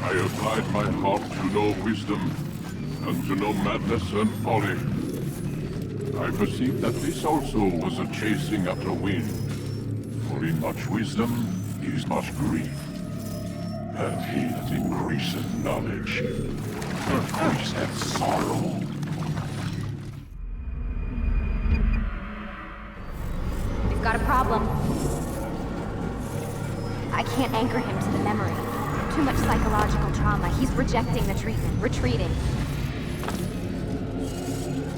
I applied my heart to know wisdom, and to know madness and folly. I perceived that this also was a chasing after wind. For in much wisdom is much grief. And he that increaseth knowledge increaseth sorrow. We've got a problem. I can't anchor him to the memory. Too much psychological trauma. He's rejecting the treatment, retreating.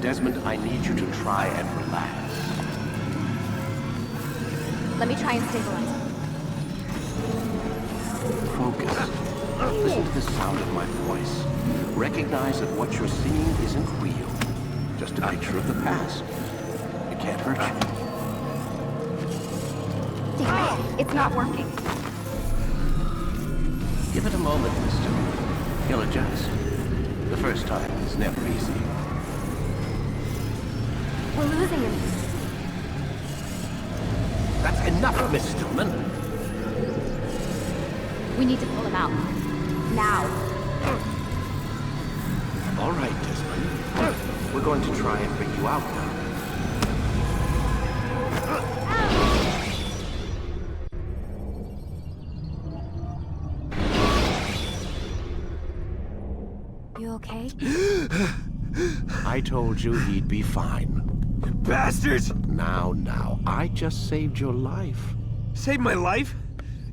Desmond, I need you to try and relax. Let me try and stabilize him. Focus. Listen to the sound of my voice. Recognize that what you're seeing isn't real. Just a picture of the past. It can't hurt you. Damn it, it's not working. Give it a moment, mister. He'll adjust. The first time is never easy. We're losing him. That's enough, Miss Stillman. We need to pull him out. Now. All right, Desmond. We're going to try and bring you out now. You okay? I told you he'd be fine. Bastards! Now, I just saved your life. Saved my life?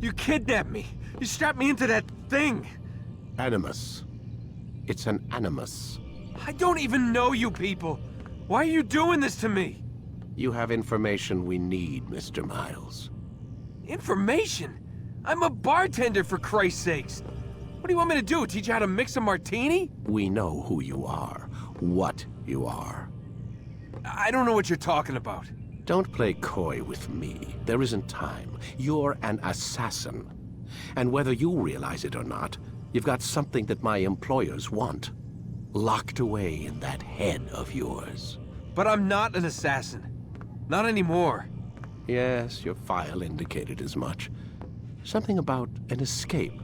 You kidnapped me. You strapped me into that thing. Animus. It's an animus. I don't even know you people. Why are you doing this to me? You have information we need, Mr. Miles. Information? I'm a bartender, for Christ's sakes. What do you want me to do? Teach you how to mix a martini? We know who you are, what you are. I don't know what you're talking about. Don't play coy with me. There isn't time. You're an assassin. And whether you realize it or not, you've got something that my employers want. Locked away in that head of yours. But I'm not an assassin. Not anymore. Yes, your file indicated as much. Something about an escape.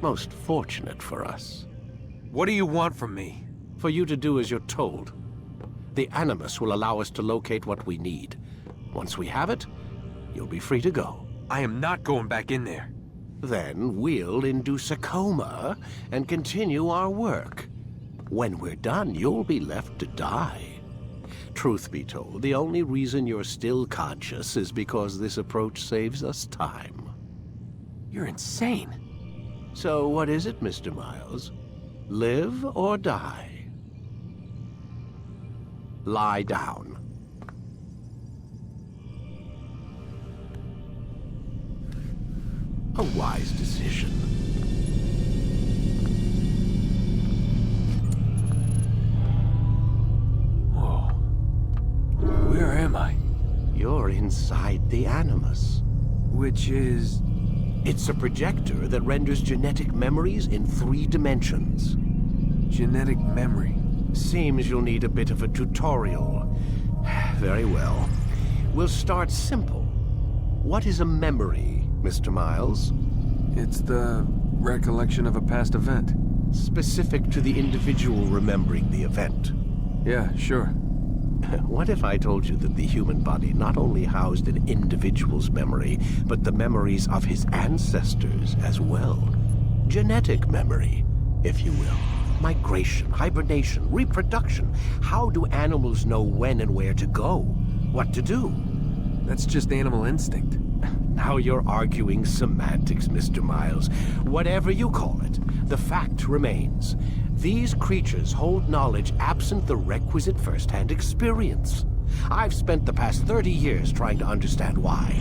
Most fortunate for us. What do you want from me? For you to do as you're told. The Animus will allow us to locate what we need. Once we have it, you'll be free to go. I am not going back in there. Then we'll induce a coma and continue our work. When we're done, you'll be left to die. Truth be told, the only reason you're still conscious is because this approach saves us time. You're insane. So what is it, Mr. Miles? Live or die? Lie down. A wise decision. Whoa. Where am I? You're inside the Animus. Which is... It's a projector that renders genetic memories in 3 dimensions. genetic memory. Seems you'll need a bit of a tutorial. Very well. We'll start simple. What is a memory, Mr. Miles? It's the recollection of a past event. Specific to the individual remembering the event. Yeah, sure. What if I told you that the human body not only housed an individual's memory, but the memories of his ancestors as well? Genetic memory, if you will. Migration, hibernation, reproduction. How do animals know when and where to go? What to do? That's just animal instinct. Now you're arguing semantics, Mr. Miles. Whatever you call it, the fact remains. These creatures hold knowledge absent the requisite first-hand experience. I've spent the past 30 years trying to understand why.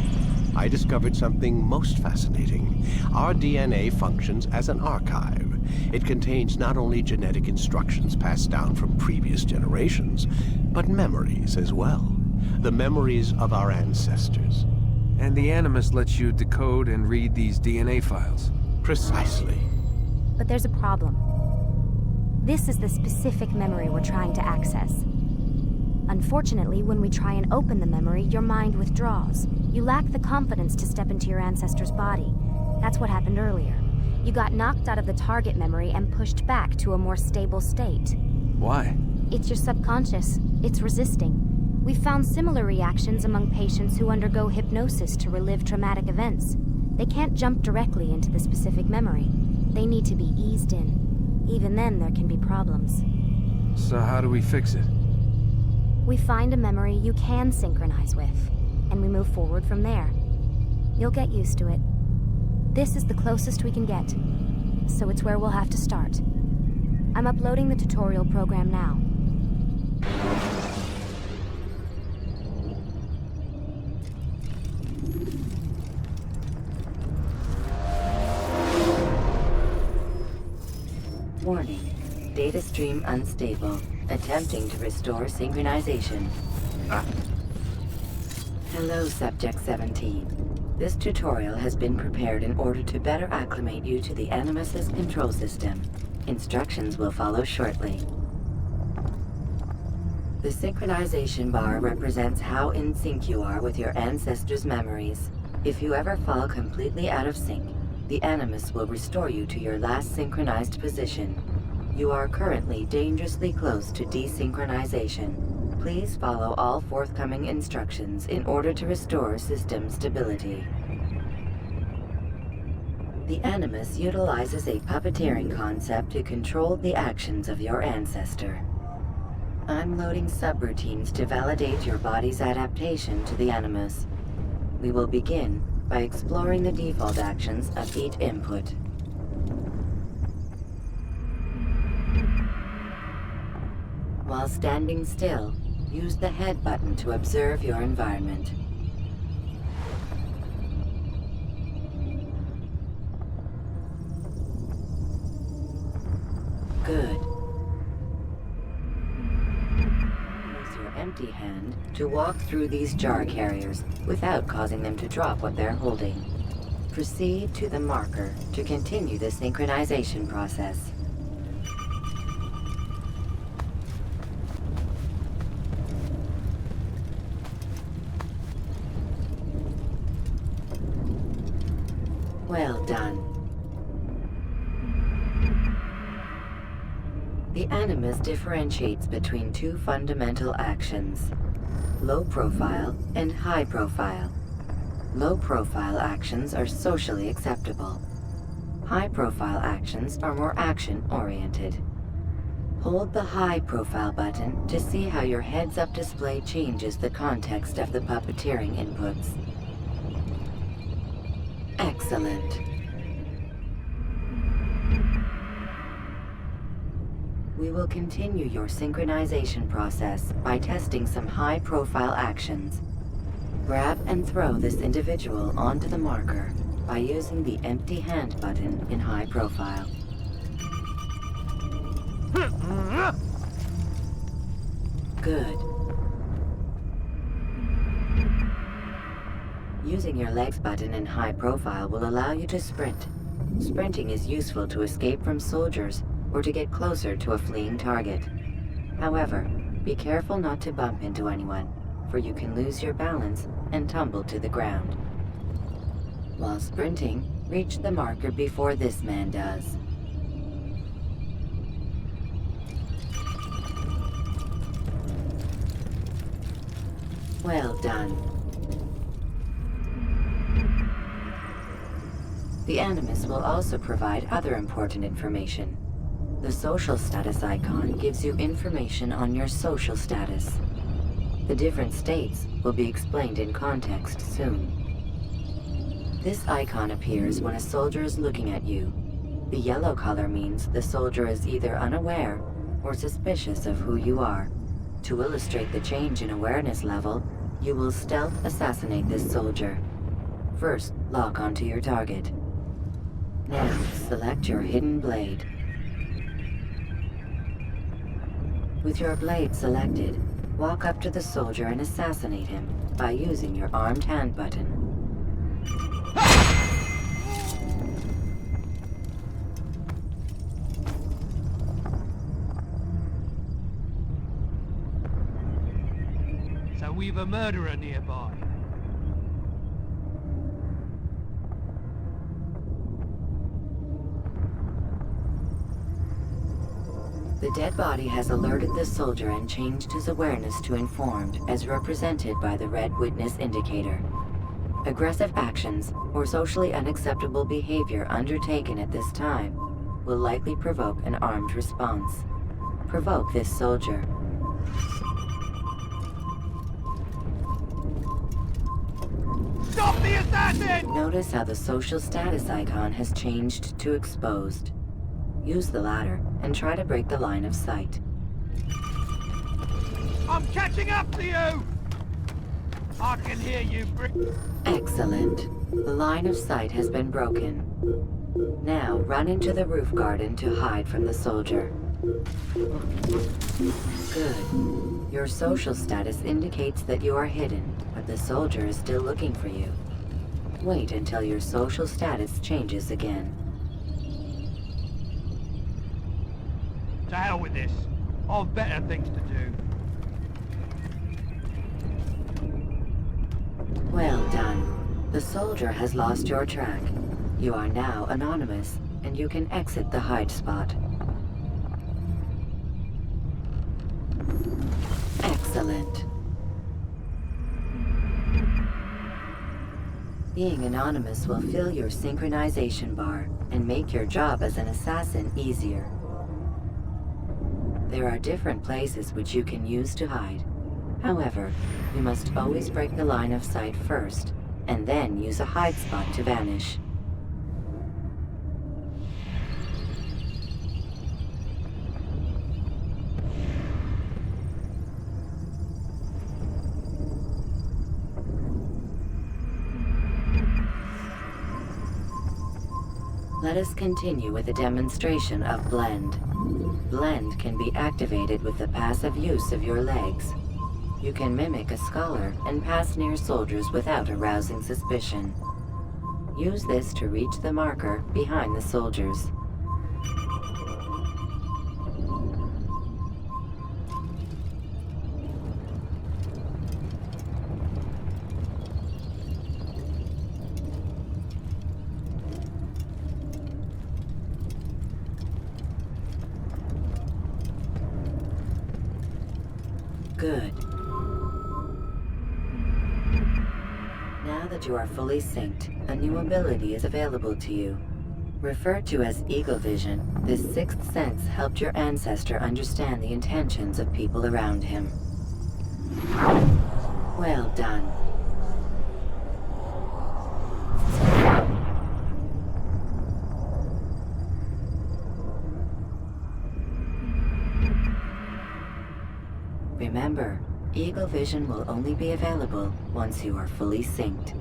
I discovered something most fascinating. Our DNA functions as an archive. It contains not only genetic instructions passed down from previous generations, but memories as well. The memories of our ancestors. And the Animus lets you decode and read these DNA files. Precisely. But there's a problem. This is the specific memory we're trying to access. Unfortunately, when we try and open the memory, your mind withdraws. You lack the confidence to step into your ancestor's body. That's what happened earlier. You got knocked out of the target memory and pushed back to a more stable state. Why? It's your subconscious. It's resisting. We found similar reactions among patients who undergo hypnosis to relive traumatic events. They can't jump directly into the specific memory. They need to be eased in. Even then, there can be problems. So how do we fix it? We find a memory you can synchronize with, and we move forward from there. You'll get used to it. This is the closest we can get, so it's where we'll have to start. I'm uploading the tutorial program now. Warning. Data stream unstable. Attempting to restore synchronization. Hello, Subject 17. This tutorial has been prepared in order to better acclimate you to the Animus's control system. Instructions will follow shortly. The synchronization bar represents how in sync you are with your ancestors' memories. If you ever fall completely out of sync, the Animus will restore you to your last synchronized position. You are currently dangerously close to desynchronization. Please follow all forthcoming instructions in order to restore system stability. The Animus utilizes a puppeteering concept to control the actions of your ancestor. I'm loading subroutines to validate your body's adaptation to the Animus. We will begin by exploring the default actions of each input. While standing still, use the head button to observe your environment. Good. Use your empty hand to walk through these jar carriers without causing them to drop what they're holding. Proceed to the marker to continue the synchronization process. Well done. The Animus differentiates between two fundamental actions: low profile and high profile. Low profile actions are socially acceptable. High profile actions are more action-oriented. Hold the high profile button to see how your heads-up display changes the context of the puppeteering inputs. Excellent. We will continue your synchronization process by testing some high-profile actions. Grab and throw this individual onto the marker by using the empty hand button in high profile. Good. Using your legs button in high profile will allow you to sprint. Sprinting is useful to escape from soldiers or to get closer to a fleeing target. However, be careful not to bump into anyone, for you can lose your balance and tumble to the ground. While sprinting, reach the marker before this man does. Well done. The Animus will also provide other important information. The social status icon gives you information on your social status. The different states will be explained in context soon. This icon appears when a soldier is looking at you. The yellow color means the soldier is either unaware or suspicious of who you are. To illustrate the change in awareness level, you will stealth assassinate this soldier. First, lock onto your target. Now, select your hidden blade. With your blade selected, walk up to the soldier and assassinate him by using your armed hand button. So we've a murderer nearby. The dead body has alerted the soldier and changed his awareness to informed, as represented by the red witness indicator. Aggressive actions or socially unacceptable behavior undertaken at this time will likely provoke an armed response. Provoke this soldier. Stop the assassin! Notice how the social status icon has changed to exposed. Use the latter and try to break the line of sight. I'm catching up to you! I can hear you, Excellent. The line of sight has been broken. Now run into the roof garden to hide from the soldier. Good. Your social status indicates that you are hidden, but the soldier is still looking for you. Wait until your social status changes again. To hell with this. I've better things to do. Well done. The soldier has lost your track. You are now anonymous, and you can exit the hide spot. Excellent. Being anonymous will fill your synchronization bar and make your job as an assassin easier. There are different places which you can use to hide. However, you must always break the line of sight first, and then use a hide spot to vanish. Let us continue with a demonstration of blend. Blend can be activated with the passive use of your legs. You can mimic a scholar and pass near soldiers without arousing suspicion. Use this to reach the marker behind the soldiers. Good. Now that you are fully synced, a new ability is available to you. Referred to as Eagle Vision, this sixth sense helped your ancestor understand the intentions of people around him. Well done. Remember, Eagle Vision will only be available once you are fully synced.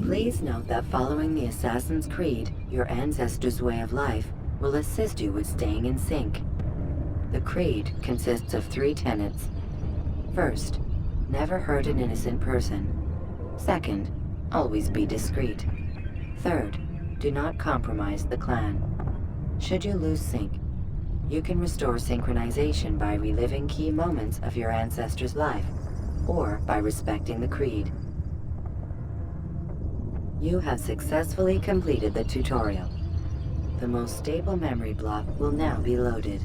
Please note that following the Assassin's Creed, your ancestors' way of life, will assist you with staying in sync. The Creed consists of 3 tenets. First, never hurt an innocent person. Second, always be discreet. Third, do not compromise the clan. Should you lose sync, you can restore synchronization by reliving key moments of your ancestor's life, or by respecting the Creed. You have successfully completed the tutorial. The most stable memory block will now be loaded.